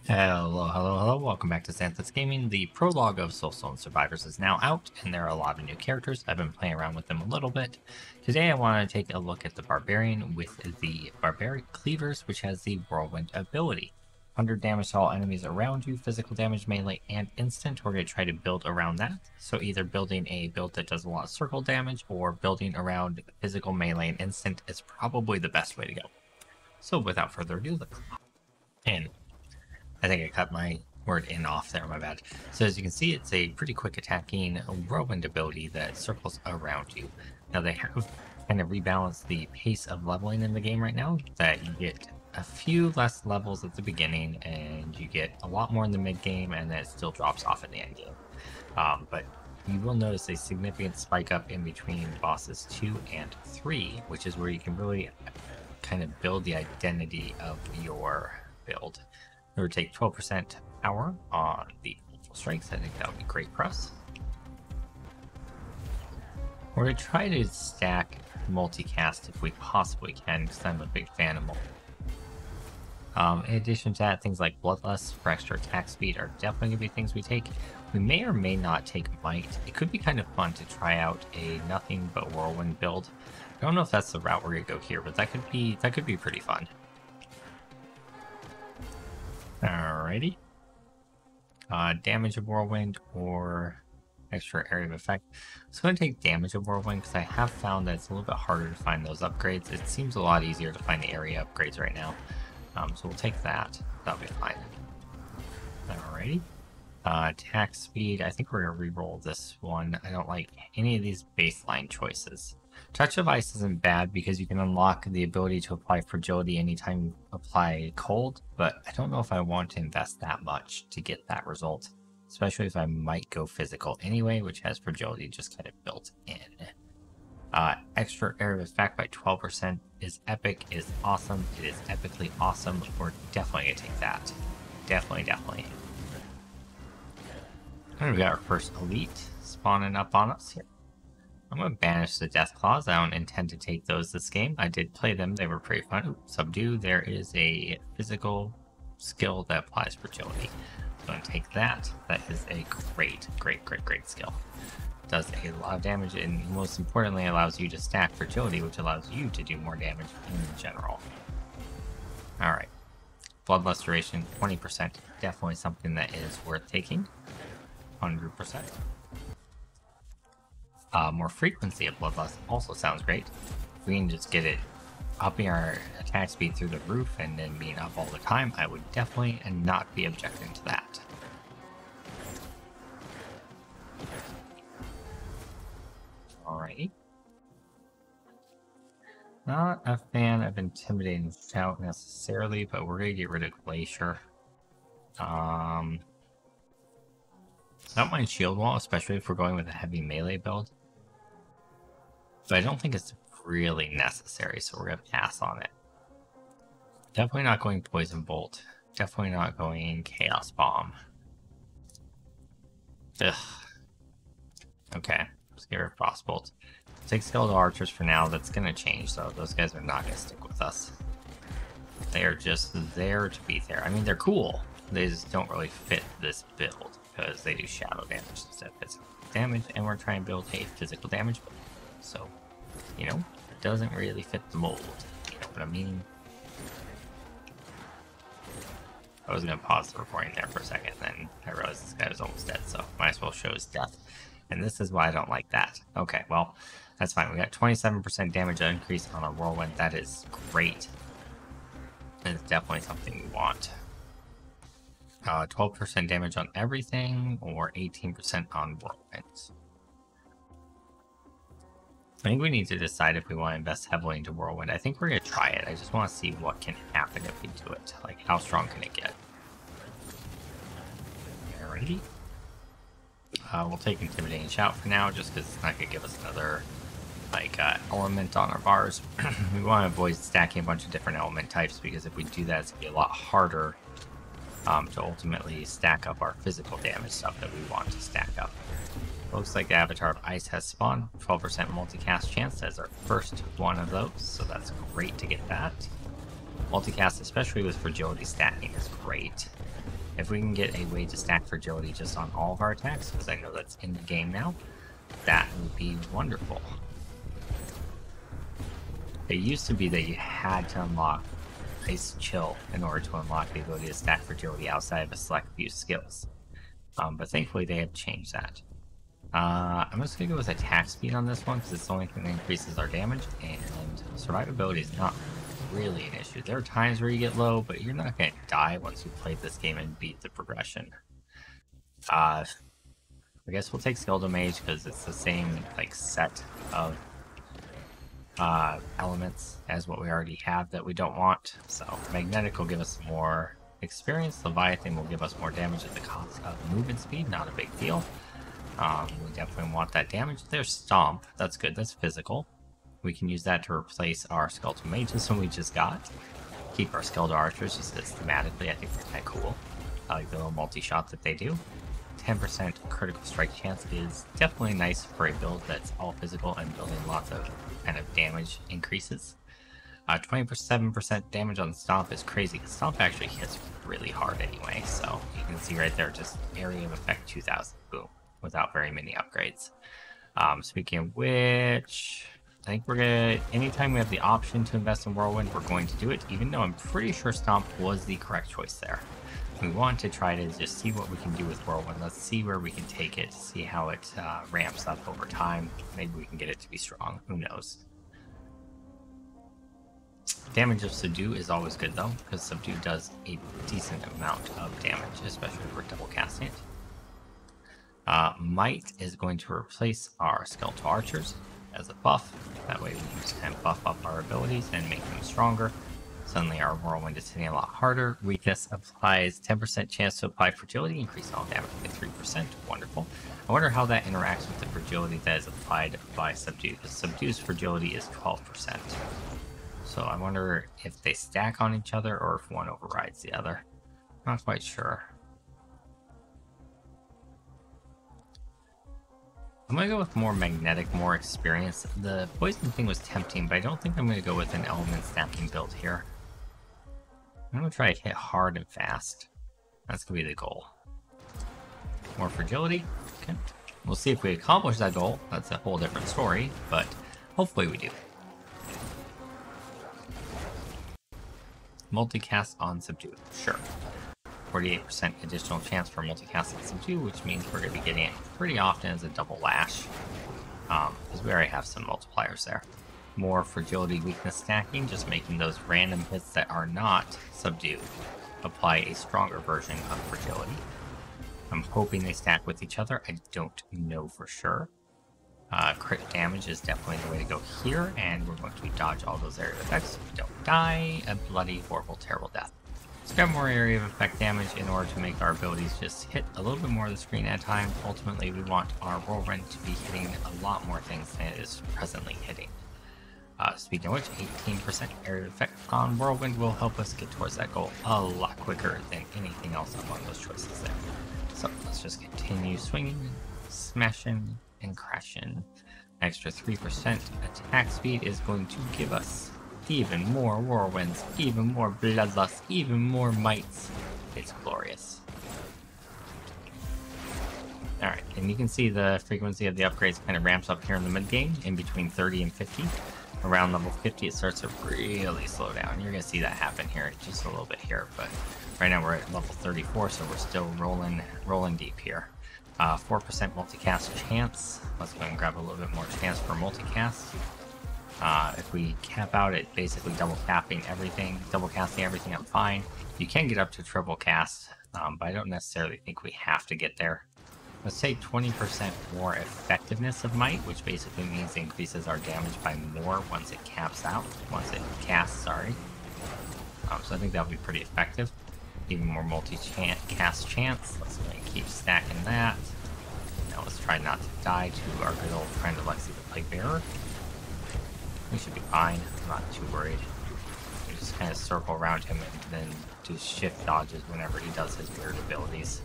Hello, welcome back to Santa's Gaming. The prologue of Soulstone Survivors is now out, and there are a lot of new characters. I've been playing around with them a little bit. Today I want to take a look at the Barbarian with the Barbaric Cleavers, which has the Whirlwind ability. 100 damage to all enemies around you, physical damage, melee, and instant. We're going to try to build around that. So either building a build that does a lot of circle damage, or building around physical, melee, and instant is probably the best way to go. So without further ado, let's in. I think I cut my word in off there, my bad. So as you can see, it's a pretty quick attacking Whirlwind ability that circles around you. Now they have kind of rebalanced the pace of leveling in the game right now, that you get a few less levels at the beginning, and you get a lot more in the mid-game, and then it still drops off in the end game. But you will notice a significant spike up in between bosses 2 and 3, which is where you can really kind of build the identity of your build. It would take 12% power on the full strikes. I think that would be great for us. We're going to try to stack multicast if we possibly can, because I'm a big fan of multi. In addition to that, things like Bloodlust for extra attack speed are definitely going to be things we take. We may or may not take Might. It could be kind of fun to try out a nothing but Whirlwind build. I don't know if that's the route we're going to go here, but that could be pretty fun. Alrighty. Damage of Whirlwind or extra area of effect. So I'm going to take damage of Whirlwind because I have found that it's a little bit harder to find those upgrades. It seems a lot easier to find the area upgrades right now. So we'll take that. That'll be fine. Alrighty. Attack speed. I think we're going to re-roll this one. I don't like any of these baseline choices. Touch of Ice isn't bad because you can unlock the ability to apply fragility anytime you apply cold, but I don't know if I want to invest that much to get that result, especially if I might go physical anyway, which has fragility just kind of built in. Extra area of effect by 12% is epic, is awesome, it is epically awesome. We're definitely going to take that. Definitely. And we got our first elite spawning up on us here. I'm going to banish the Death Claws. I don't intend to take those this game. I did play them. They were pretty fun. Ooh, Subdue. There is a physical skill that applies fragility. I'm going to take that. That is a great skill. Does a lot of damage, and most importantly allows you to stack fragility, which allows you to do more damage in general. Alright. Bloodlust duration, 20%. Definitely something that is worth taking. 100%. More frequency of Bloodlust also sounds great. If we can just get it upping our attack speed through the roof and then being up all the time, I would definitely not be objecting to that. Alrighty. Not a fan of Intimidating Shout necessarily, but we're going to get rid of Glacier. I don't mind Shield Wall, especially if we're going with a heavy melee build. But I don't think it's really necessary, so we're going to pass on it. Definitely not going Poison Bolt. Definitely not going Chaos Bomb. Ugh. Okay, let's get rid of Frostbolt. Take Skeletal Archers for now. That's going to change, though. Those guys are not going to stick with us. They are just there to be there. I mean, they're cool. They just don't really fit this build because they do shadow damage instead of physical damage, and we're trying to build a physical damage build. So, you know, it doesn't really fit the mold. You know what I mean? I was going to pause the recording there for a second, then I realized this guy was almost dead, so might as well show his death. And this is why I don't like that. Okay, well, that's fine. We got 27% damage increase on our Whirlwind. That is great. And it's definitely something we want. 12% damage on everything, or 18% on Whirlwinds. I think we need to decide if we want to invest heavily into Whirlwind. I think we're going to try it. I just want to see what can happen if we do it. Like, how strong can it get? Alrighty. We'll take Intimidating Shout for now, just because it's not going to give us another, like, element on our bars. We want to avoid stacking a bunch of different element types, because if we do that, it's going to be a lot harder to ultimately stack up our physical damage stuff that we want to stack up. Looks like the Avatar of Ice has spawned. 12% multicast chance as our first one of those, so that's great to get that. Multicast, especially with fragility stacking, is great. If we can get a way to stack fragility just on all of our attacks, because I know that's in the game now, that would be wonderful. It used to be that you had to unlock Ice Chill in order to unlock the ability to stack fragility outside of a select few skills. But thankfully they have changed that. I'm just going to go with attack speed on this one because it's the only thing that increases our damage, and survivability is not really an issue. There are times where you get low, but you're not going to die once you play this game and beat the progression. I guess we'll take Skeletal Mage because it's the same like set of elements as what we already have that we don't want. So Magnetic will give us more experience. Leviathan will give us more damage at the cost of movement speed. Not a big deal. We definitely want that damage. There's Stomp. That's good. That's physical. We can use that to replace our Skeletal Mages when we just got. Keep our Skeletal Archers just as thematically. I think they're kind of cool. I like the little multi-shot that they do. 10% critical strike chance is definitely nice for a build that's all physical and building lots of kind of damage increases. 27% damage on Stomp is crazy. Stomp actually hits really hard anyway, so you can see right there just area of effect 2000. Boom. Without very many upgrades. Speaking of which, I think we're gonna, anytime we have the option to invest in Whirlwind, we're going to do it, even though I'm pretty sure Stomp was the correct choice there. We want to try to just see what we can do with Whirlwind. Let's see where we can take it, see how it ramps up over time. Maybe we can get it to be strong, who knows. Damage of Subdue is always good though, because Subdue does a decent amount of damage, especially if we're double casting it. Might is going to replace our Skeletal Archers as a buff. That way we can just kind of buff up our abilities and make them stronger. Suddenly our Whirlwind is hitting a lot harder. Weakness applies 10% chance to apply fragility, increase all damage by 3%. Wonderful. I wonder how that interacts with the fragility that is applied by Subdue, because Subdue's fragility is 12%. So I wonder if they stack on each other or if one overrides the other. Not quite sure. I'm going to go with more magnetic, more experience. The poison thing was tempting, but I don't think I'm going to go with an element stacking build here. I'm going to try to hit hard and fast. That's going to be the goal. More fragility. Okay. We'll see if we accomplish that goal. That's a whole different story, but hopefully we do. Multicast on Subdue. Sure. 48% additional chance for multicast on Subdue, which means we're going to be getting it pretty often as a double lash. Because we already have some multipliers there. More fragility weakness stacking, just making those random hits that are not Subdue apply a stronger version of fragility. I'm hoping they stack with each other. I don't know for sure. Crit damage is definitely the way to go here, and we're going to dodge all those area effects so we don't die a bloody, horrible, terrible death. Let's grab more area of effect damage in order to make our abilities just hit a little bit more of the screen at a time. Ultimately, we want our Whirlwind to be hitting a lot more things than it is presently hitting. Speaking of which, 18% area of effect on Whirlwind will help us get towards that goal a lot quicker than anything else among those choices there. So let's just continue swinging, smashing, and crashing. Extra 3% attack speed is going to give us even more Whirlwinds, even more Bloodlust, even more Mights. It's glorious. Alright, and you can see the frequency of the upgrades kind of ramps up here in the mid-game, in between 30 and 50. Around level 50, it starts to really slow down. You're going to see that happen here just a little bit here, but right now we're at level 34, so we're still rolling deep here. 4% multicast chance. Let's go and grab a little bit more chance for multicast. If we cap out at basically double casting everything, I'm fine. You can get up to triple cast, but I don't necessarily think we have to get there. Let's say 20% more effectiveness of Might, which basically means it increases our damage by more once it casts, sorry. So I think that'll be pretty effective. Even more multi-cast chance. Let's go and keep stacking that. Now let's try not to die to our good old friend Alexi the Plague Bearer. We should be fine. I'm not too worried. We just kind of circle around him and then do shift dodges whenever he does his weird abilities.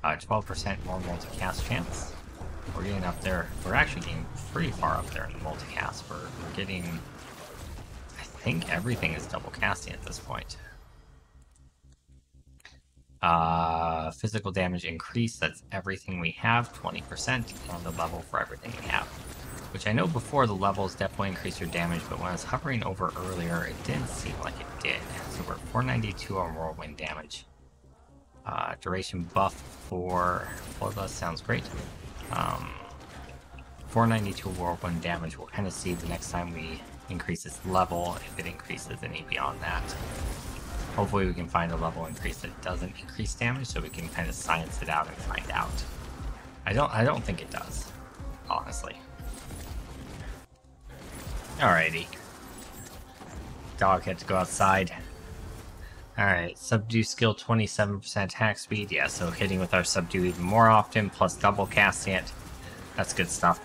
12% more multicast chance. We're getting up there. We're actually getting pretty far up there in the multicast. We're getting... I think everything is double casting at this point. Physical damage increase, that's everything we have, 20% on the level for everything we have. Which I know before the levels definitely increase your damage, but when I was hovering over earlier, it didn't seem like it did. So we're 492 on Whirlwind damage. Duration buff for Bloodlust sounds great. 492 Whirlwind damage. We'll kind of see the next time we increase its level, if it increases any beyond that. Hopefully we can find a level increase that doesn't increase damage, so we can kind of science it out and find out. I don't think it does, honestly. Alrighty. Dog had to go outside. Alright, Subdue skill 27% attack speed. Yeah, so hitting with our Subdue even more often, plus double casting it. That's good stuff.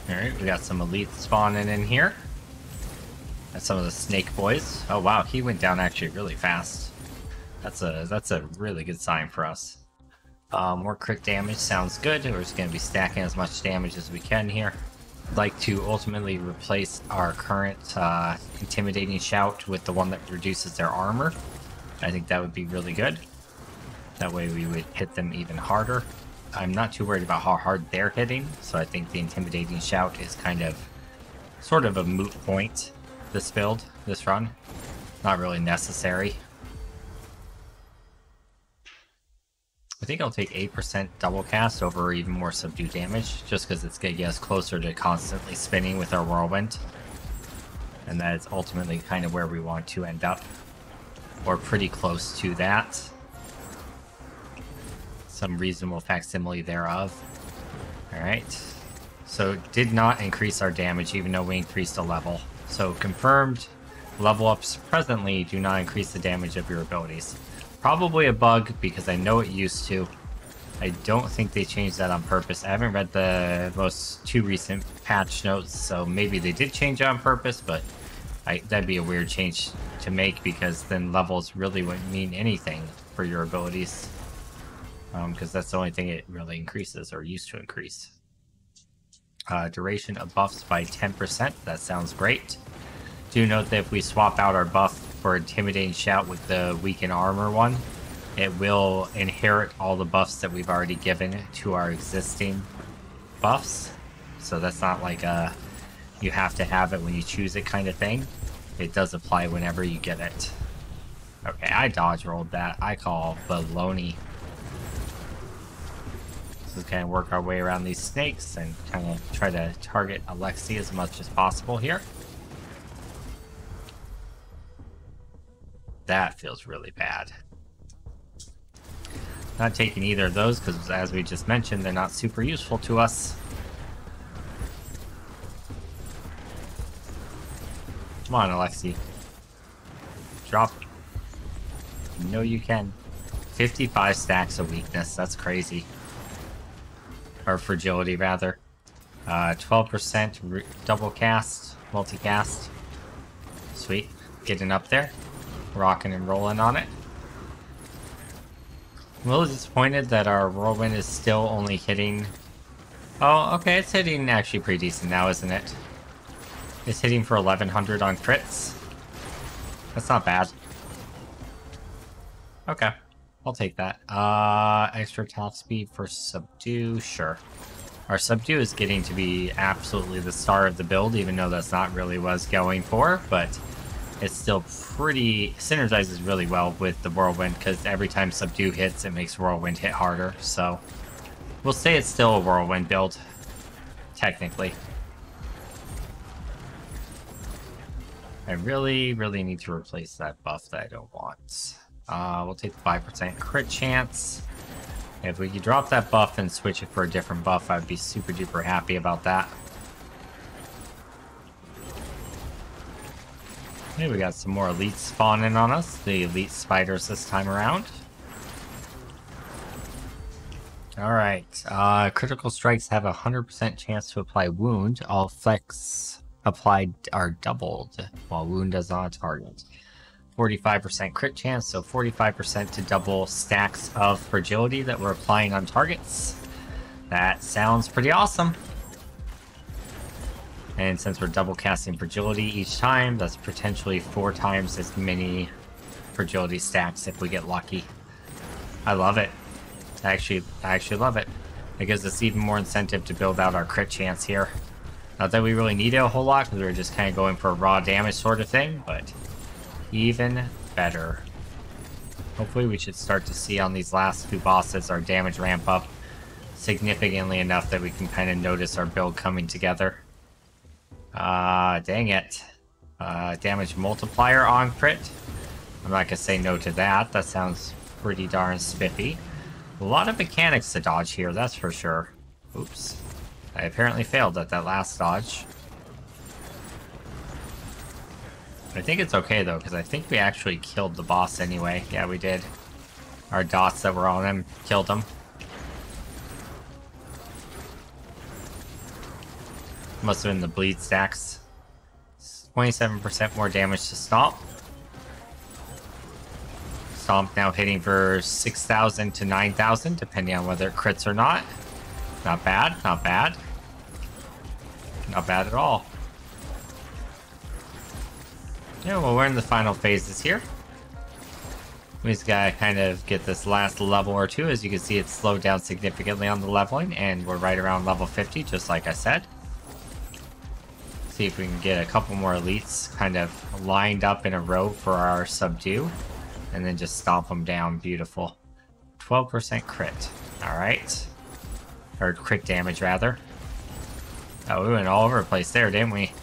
Alright, we got some elites spawning in here. That's some of the snake boys. Oh wow, he went down actually really fast. That's a really good sign for us. More crit damage sounds good. We're just going to be stacking as much damage as we can here. I'd like to ultimately replace our current Intimidating Shout with the one that reduces their armor. I think that would be really good. That way we would hit them even harder. I'm not too worried about how hard they're hitting, so I think the Intimidating Shout is kind of sort of a moot point this build, this run. Not really necessary. I think I'll take 8% double cast over even more Subdue damage, just because it's going to get us closer to constantly spinning with our Whirlwind. And that is ultimately kind of where we want to end up. Or pretty close to that. Some reasonable facsimile thereof. Alright. So it did not increase our damage even though we increased a level. So confirmed, level ups presently do not increase the damage of your abilities. Probably a bug, because I know it used to. I don't think they changed that on purpose. I haven't read the most two recent patch notes, so maybe they did change it on purpose, but that'd be a weird change to make, because then levels really wouldn't mean anything for your abilities. Because that's the only thing it really increases, or used to increase. Duration of buffs by 10%, that sounds great. Do note that if we swap out our buff for Intimidating Shout with the Weaken Armor one, it will inherit all the buffs that we've already given to our existing buffs. So that's not like a you have to have it when you choose it kind of thing. It does apply whenever you get it. Okay, I dodge rolled that. I call baloney. So kind of work our way around these snakes and kind of try to target Alexi as much as possible here. That feels really bad. Not taking either of those because, as we just mentioned, they're not super useful to us. Come on, Alexi. Drop. You know you can. 55 stacks of weakness. That's crazy. Or fragility, rather. 12% double cast, multicast. Sweet. Getting up there. Rocking and rolling on it. I'm a little disappointed that our Whirlwind is still only hitting... Oh, okay, it's hitting actually pretty decent now, isn't it? It's hitting for 1100 on crits. That's not bad. Okay, I'll take that. Extra top speed for Subdue, sure. Our Subdue is getting to be absolutely the star of the build, even though that's not really what I was going for, but it's still pretty... synergizes really well with the Whirlwind, because every time Subdue hits, it makes Whirlwind hit harder, so... we'll say it's still a Whirlwind build, technically. I really, really need to replace that buff that I don't want. We'll take the 5% crit chance. If we could drop that buff and switch it for a different buff, I'd be super duper happy about that. Okay, we got some more elites spawning on us. The elite spiders this time around. Alright, critical strikes have a 100% chance to apply wound. All effects applied are doubled, while wound does not target. 45% crit chance, so 45% to double stacks of fragility that we're applying on targets. That sounds pretty awesome. And since we're double casting fragility each time, that's potentially 4 times as many fragility stacks if we get lucky. I love it. I actually love it. It gives us even more incentive to build out our crit chance here. Not that we really need it a whole lot, because we were just kind of going for a raw damage sort of thing, but even better. Hopefully we should start to see on these last 2 bosses our damage ramp up significantly enough that we can kind of notice our build coming together. Dang it. Damage multiplier on crit. I'm not gonna say no to that. That sounds pretty darn spiffy. A lot of mechanics to dodge here, that's for sure. Oops. I apparently failed at that last dodge. I think it's okay though, because I think we actually killed the boss anyway. Yeah, we did. Our dots that were on him killed him. Must have been the bleed stacks. 27% more damage to Stomp. Stomp now hitting for 6,000 to 9,000, depending on whether it crits or not. Not bad, not bad. Not bad at all. Yeah, well, we're in the final phases here. We just gotta kind of get this last level or 2. As you can see, it's slowed down significantly on the leveling, and we're right around level 50, just like I said. See if we can get a couple more elites kind of lined up in a row for our Subdue, and then just stomp them down. Beautiful. 12% crit. Alright. Or crit damage, rather. Oh, we went all over the place there, didn't we?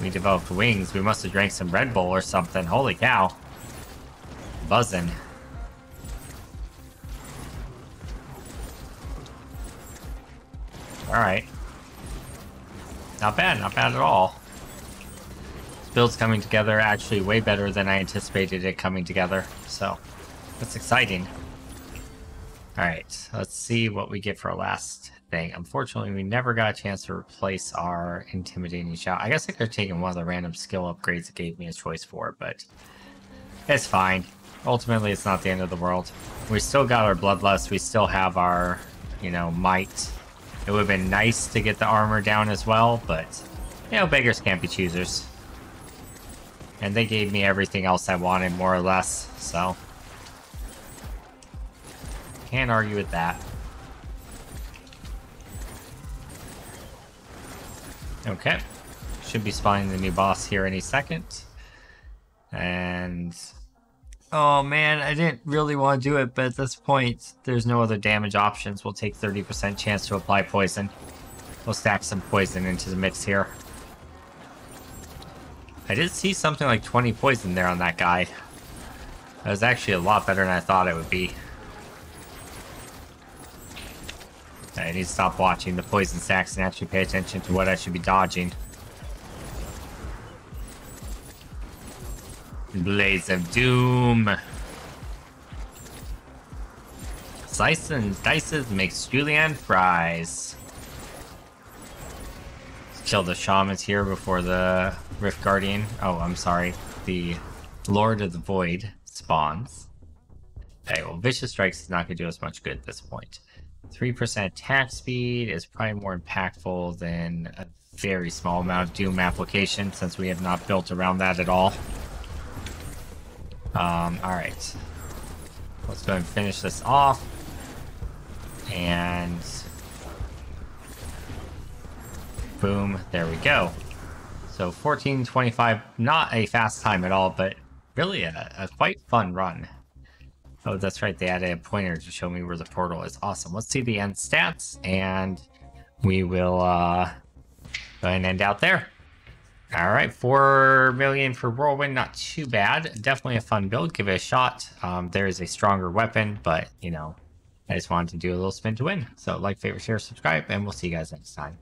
We developed wings. We must have drank some Red Bull or something. Holy cow. Buzzing. Alright. Not bad at all. This build's coming together actually way better than I anticipated it coming together, so that's exciting. Alright, let's see what we get for our last thing. Unfortunately, we never got a chance to replace our Intimidating Shout. I guess I could have taken one of the random skill upgrades it gave me a choice for, but it's fine. Ultimately, it's not the end of the world. We still got our Bloodlust, we still have our, you know, Might. It would have been nice to get the armor down as well, but, you know, beggars can't be choosers. And they gave me everything else I wanted, more or less, so can't argue with that. Okay. Should be spawning the new boss here any second. And oh man, I didn't really want to do it, but at this point, there's no other damage options. We'll take 30% chance to apply poison. We'll stack some poison into the mix here. I did see something like 20 poison there on that guy. That was actually a lot better than I thought it would be. I need to stop watching the poison stacks and actually pay attention to what I should be dodging. Blades of Doom. Slice and dices makes julienne fries. Let's kill the shamans here before the Rift Guardian. Oh, I'm sorry. The Lord of the Void spawns. Okay, well, Vicious Strikes is not going to do us much good at this point. 3% attack speed is probably more impactful than a very small amount of Doom application, since we have not built around that at all. Alright. Let's go and finish this off. And boom, there we go. So 14:25, not a fast time at all, but really a quite fun run. Oh, that's right, they added a pointer to show me where the portal is. Awesome. Let's see the end stats, and we will go ahead and end out there. All right, 4 million for Whirlwind, not too bad. Definitely a fun build. Give it a shot. There is a stronger weapon, but, you know, I just wanted to do a little spin to win. So like, favorite, share, subscribe, and we'll see you guys next time.